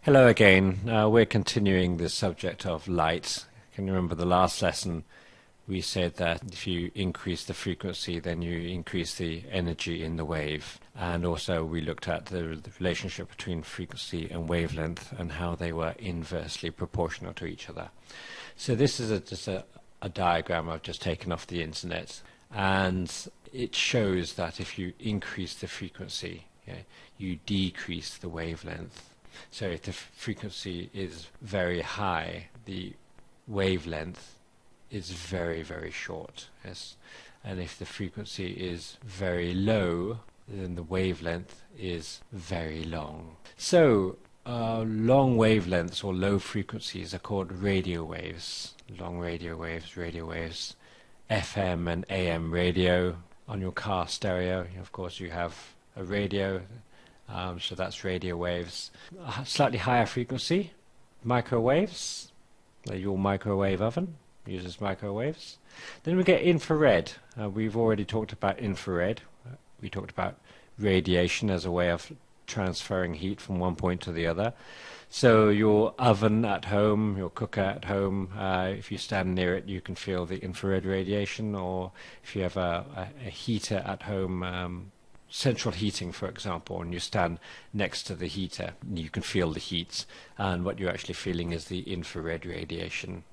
Hello again. We're continuing the subject of light. Can you remember the last lesson? We said that if you increase the frequency, then you increase the energy in the wave. And also we looked at the relationship between frequency and wavelength and how they were inversely proportional to each other. So this is just a diagram I've just taken off the internet. And it shows that if you increase the frequency, you decrease the wavelength. So if the frequency is very high, the wavelength is very, very short. Yes, and if the frequency is very low, then the wavelength is very long. So long wavelengths or low frequencies are called radio waves. Long radio waves, FM and AM radio. On your car stereo, of course, you have a radio. So that's radio waves. Slightly higher frequency, microwaves. Your microwave oven uses microwaves. Then we get infrared. We've already talked about infrared. We talked about radiation as a way of transferring heat from one point to the other. So your oven at home, your cooker at home, if you stand near it, you can feel the infrared radiation. Or if you have a heater at home, central heating, for example, and you stand next to the heater, you can feel the heat, and what you're actually feeling is the infrared radiation.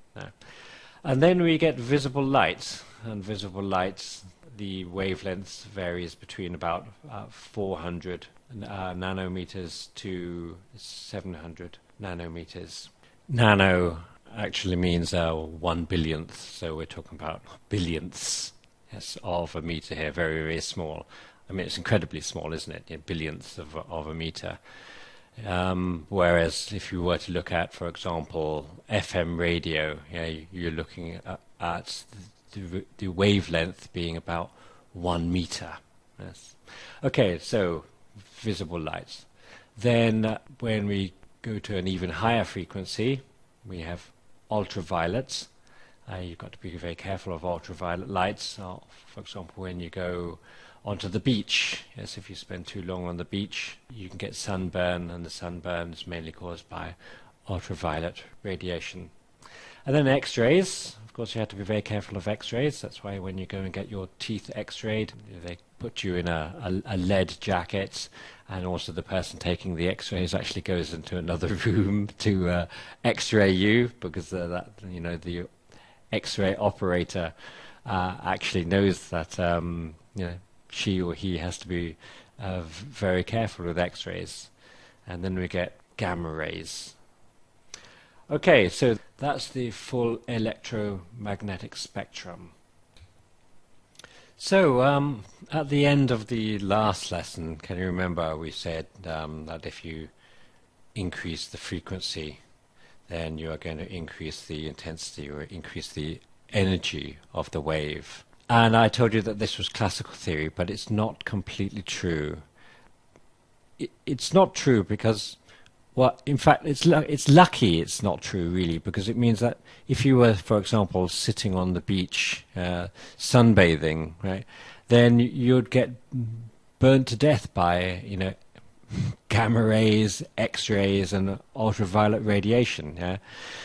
And then we get visible light, and visible light, the wavelength varies between about 400 nanometers to 700 nanometers. Nano actually means 1 billionth, so we're talking about billionths, yes, of a meter here, very, very small. I mean, it's incredibly small, isn't it? Billionths of a meter. Whereas if you were to look at, for example, FM radio, you're looking at the wavelength being about 1 meter. Yes. Okay, so visible light. Then when we go to an even higher frequency, we have ultraviolet. You've got to be very careful of ultraviolet lights. For example, when you go onto the beach. Yes, if you spend too long on the beach, you can get sunburn, and the sunburn is mainly caused by ultraviolet radiation. And then X-rays. Of course, you have to be very careful of X-rays. That's why when you go and get your teeth X-rayed, they put you in a lead jacket, and also the person taking the X-rays actually goes into another room to X-ray you, because the X-ray operator actually knows that she or he has to be very careful with X-rays. And then we get gamma rays. Okay, so that's the full electromagnetic spectrum. So at the end of the last lesson, can you remember we said that if you increase the frequency, then you are going to increase the intensity or increase the energy of the wave. And I told you that this was classical theory, but it's not completely true. It's not true because, well, in fact, it's lucky it's not true, really, because it means that if you were, for example, sitting on the beach, sunbathing, right, then you'd get burnt to death by, gamma rays, X-rays, and ultraviolet radiation. Yeah?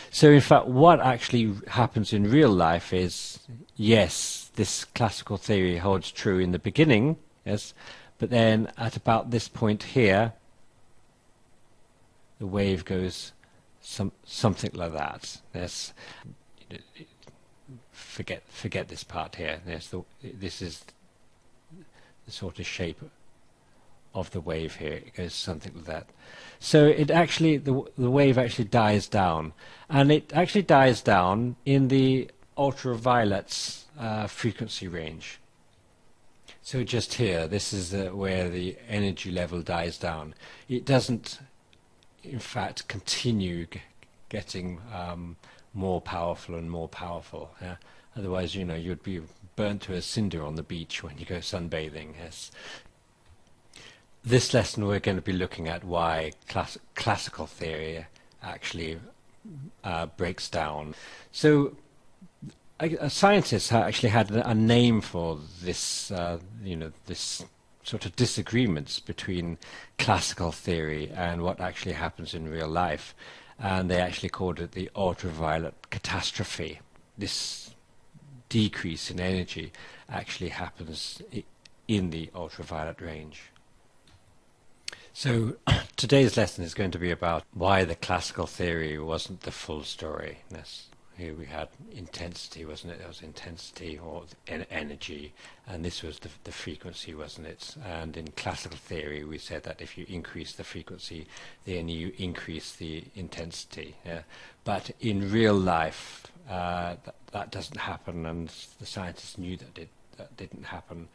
So, in fact, what actually happens in real life is, yes, this classical theory holds true in the beginning, yes, but then at about this point here, the wave goes something like that. Yes, forget this part here. Yes, this is the sort of shape of the wave here. It goes something like that. So it actually, the wave actually dies down, and it actually dies down in the ultraviolet frequency range. So just here, this is where the energy level dies down. It doesn't, in fact, continue getting more powerful and more powerful. Yeah? Otherwise, you'd be burnt to a cinder on the beach when you go sunbathing. Yes. This lesson we're going to be looking at why classical theory actually breaks down. So scientists actually had a name for this, this sort of disagreements between classical theory and what actually happens in real life. And they actually called it the ultraviolet catastrophe. This decrease in energy actually happens in the ultraviolet range. So today's lesson is going to be about why the classical theory wasn't the full story. Here we had intensity, wasn't it? There was intensity or energy, and this was the frequency, wasn't it? And in classical theory, we said that if you increase the frequency, then you increase the intensity. Yeah? But in real life, that doesn't happen, and the scientists knew that didn't happen.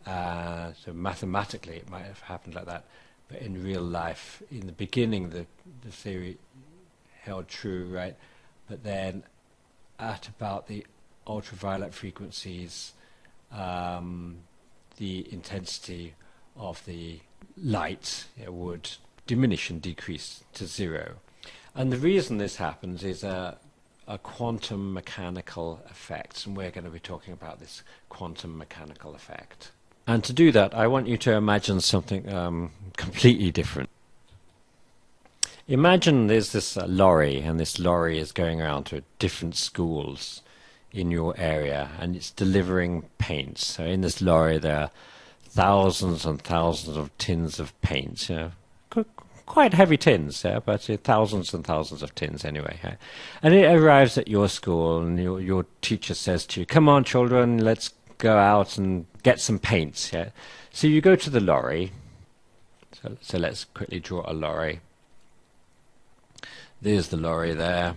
So mathematically, it might have happened like that, but in real life, in the beginning, the theory held true, right? But then at about the ultraviolet frequencies, the intensity of the light would diminish and decrease to zero. And the reason this happens is a quantum mechanical effect, and we're going to be talking about this quantum mechanical effect. And to do that, I want you to imagine something completely different. Imagine there's this lorry, and this lorry is going around to different schools in your area, and it's delivering paint. So in this lorry there are thousands and thousands of tins of paint, quite heavy tins, but thousands and thousands of tins anyway. And it arrives at your school, and your teacher says to you, "Come on, children, let's go out and get some paints." So you go to the lorry. So let's quickly draw a lorry. There's the lorry there.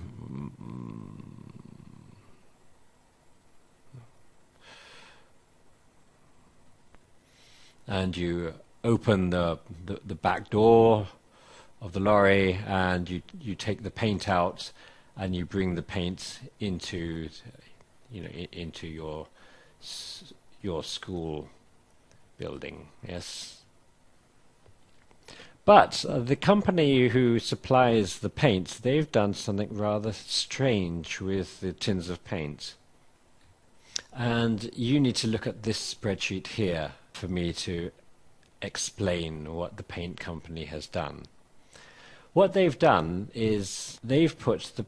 And you open the back door of the lorry, and you take the paint out, and you bring the paint into into your school building. Yes. But the company who supplies the paint, they've done something rather strange with the tins of paint. And you need to look at this spreadsheet here for me to explain what the paint company has done. What they've done is they've put the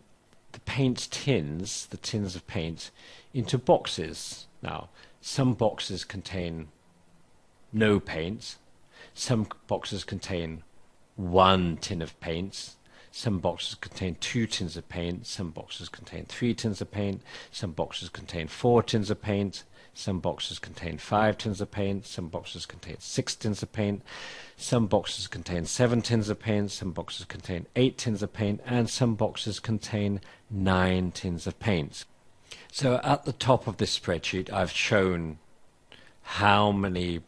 paint tins, the tins of paint, into boxes. Now, some boxes contain no paint. Some boxes contain 1 tin of paint. Some boxes contain 2 tins of paint. Some boxes contain 3 tins of paint. Some boxes contain 4 tins of paint. Some boxes contain 5 tins of paint. Some boxes contain 6 tins of paint. Some boxes contain 7 tins of paint. Some boxes contain 8 tins of paint. And some boxes contain 9 tins of paint. So at the top of this spreadsheet, I've shown how many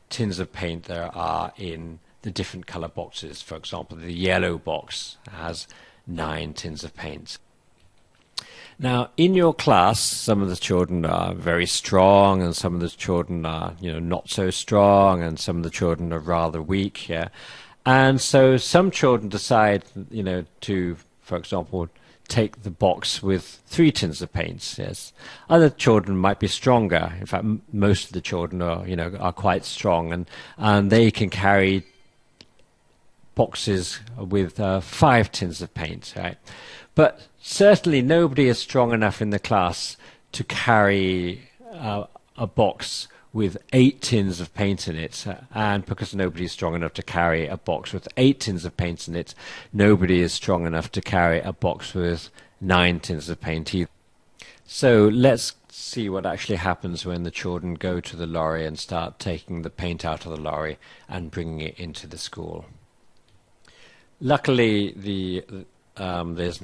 tins of paint there are in the different color boxes. For example, the yellow box has 9 tins of paint. Now, in your class, some of the children are very strong, and some of the children are, not so strong, and some of the children are rather weak. And so some children decide, to, for example, take the box with 3 tins of paints. Yes, other children might be stronger. In fact, most of the children are quite strong, and they can carry boxes with 5 tins of paint. Right, but certainly nobody is strong enough in the class to carry a box with 8 tins of paint in it, and because nobody is strong enough to carry a box with 8 tins of paint in it, nobody is strong enough to carry a box with 9 tins of paint either. So let's see what actually happens when the children go to the lorry and start taking the paint out of the lorry and bringing it into the school. Luckily, there's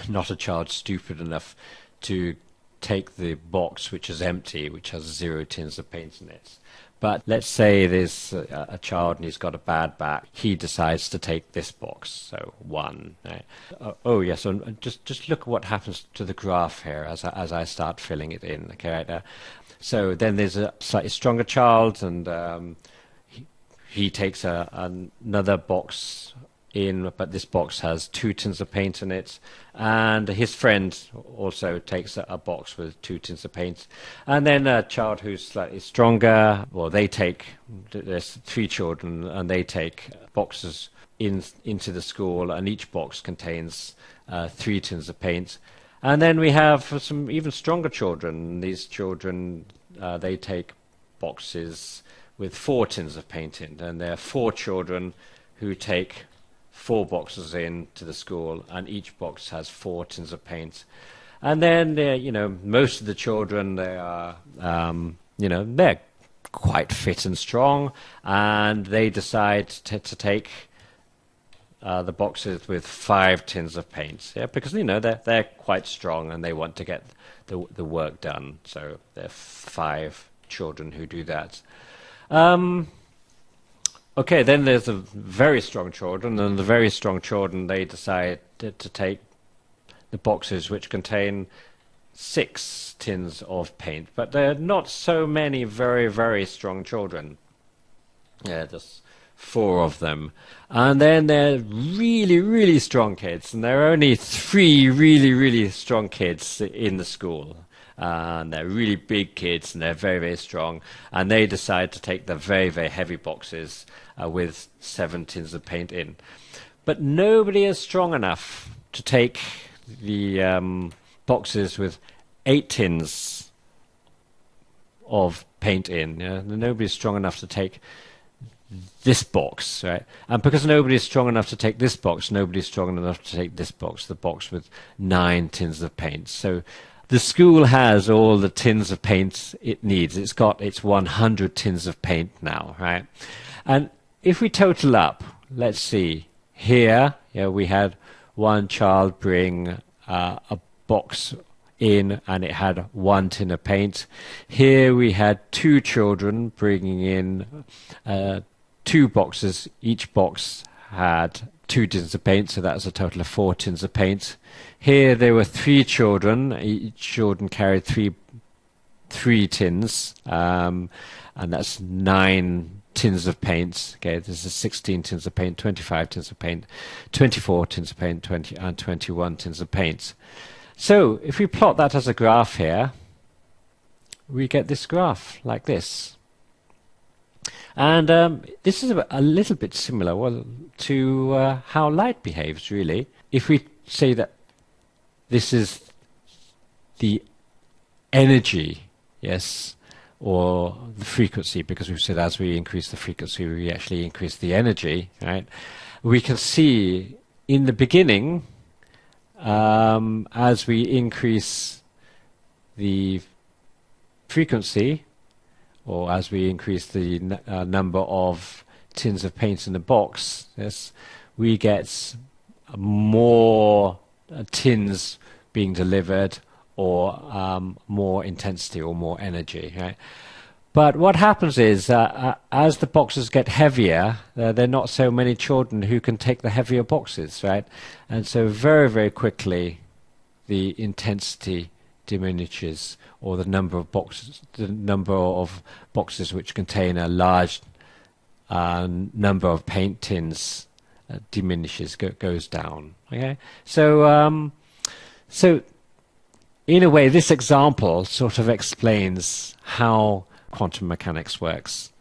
not a child stupid enough to take the box which is empty, which has 0 tins of paint in it. But let's say there's a child and he's got a bad back. He decides to take this box, so 1. Right? Oh yes, and just look at what happens to the graph here as I start filling it in. Okay, right there. So then there's a slightly stronger child, and he takes another box in, but this box has 2 tins of paint in it. And his friend also takes a box with 2 tins of paint. And then a child who's slightly stronger, well, there's 3 children, and they take boxes into the school, and each box contains 3 tins of paint. And then we have some even stronger children. These children, they take boxes with 4 tins of paint in, and there are 4 children who take 4 boxes in to the school, and each box has 4 tins of paint. And then, most of the children, they are, they're quite fit and strong, and they decide to take the boxes with 5 tins of paint, because they're quite strong and they want to get the work done. So there are 5 children who do that. Okay, then there's the very strong children, and the very strong children, they decide to take the boxes which contain 6 tins of paint. But there are not so many very, very strong children. Yeah, just 4 of them. And then there are really, really strong kids, and there are only 3 really, really strong kids in the school. And they're really big kids, and they're very, very strong. And they decide to take the very, very heavy boxes with 7 tins of paint in. But nobody is strong enough to take the boxes with 8 tins of paint in. Nobody's strong enough to take this box, right? And because nobody's strong enough to take this box, nobody's strong enough to take this box, the box with 9 tins of paint. So the school has all the tins of paint it needs. It's got its 100 tins of paint now, right? And if we total up, let's see, here we had one child bring a box in, and it had 1 tin of paint. Here we had 2 children bringing in 2 boxes. Each box had 2 tins of paint, so that was a total of 4 tins of paint. Here there were 3 children. Each children carried 3 tins, and that's 9 tins of paint. Okay, this is 16 tins of paint, 25 tins of paint, 24 tins of paint, and 21 tins of paint. So if we plot that as a graph here, we get this graph like this. And this is a little bit similar to how light behaves, really. If we say that this is the energy, yes, or the frequency, because we've said as we increase the frequency, we actually increase the energy, right? We can see in the beginning, as we increase the frequency, or as we increase the number of tins of paint in the box, yes, we get more tins being delivered, or more intensity or more energy, right? But what happens is, as the boxes get heavier, there are not so many children who can take the heavier boxes, right? And so very, very quickly, the intensity diminishes, or the number of boxes which contain a large number of paint tins diminishes, goes down. Okay, so in a way, this example sort of explains how quantum mechanics works.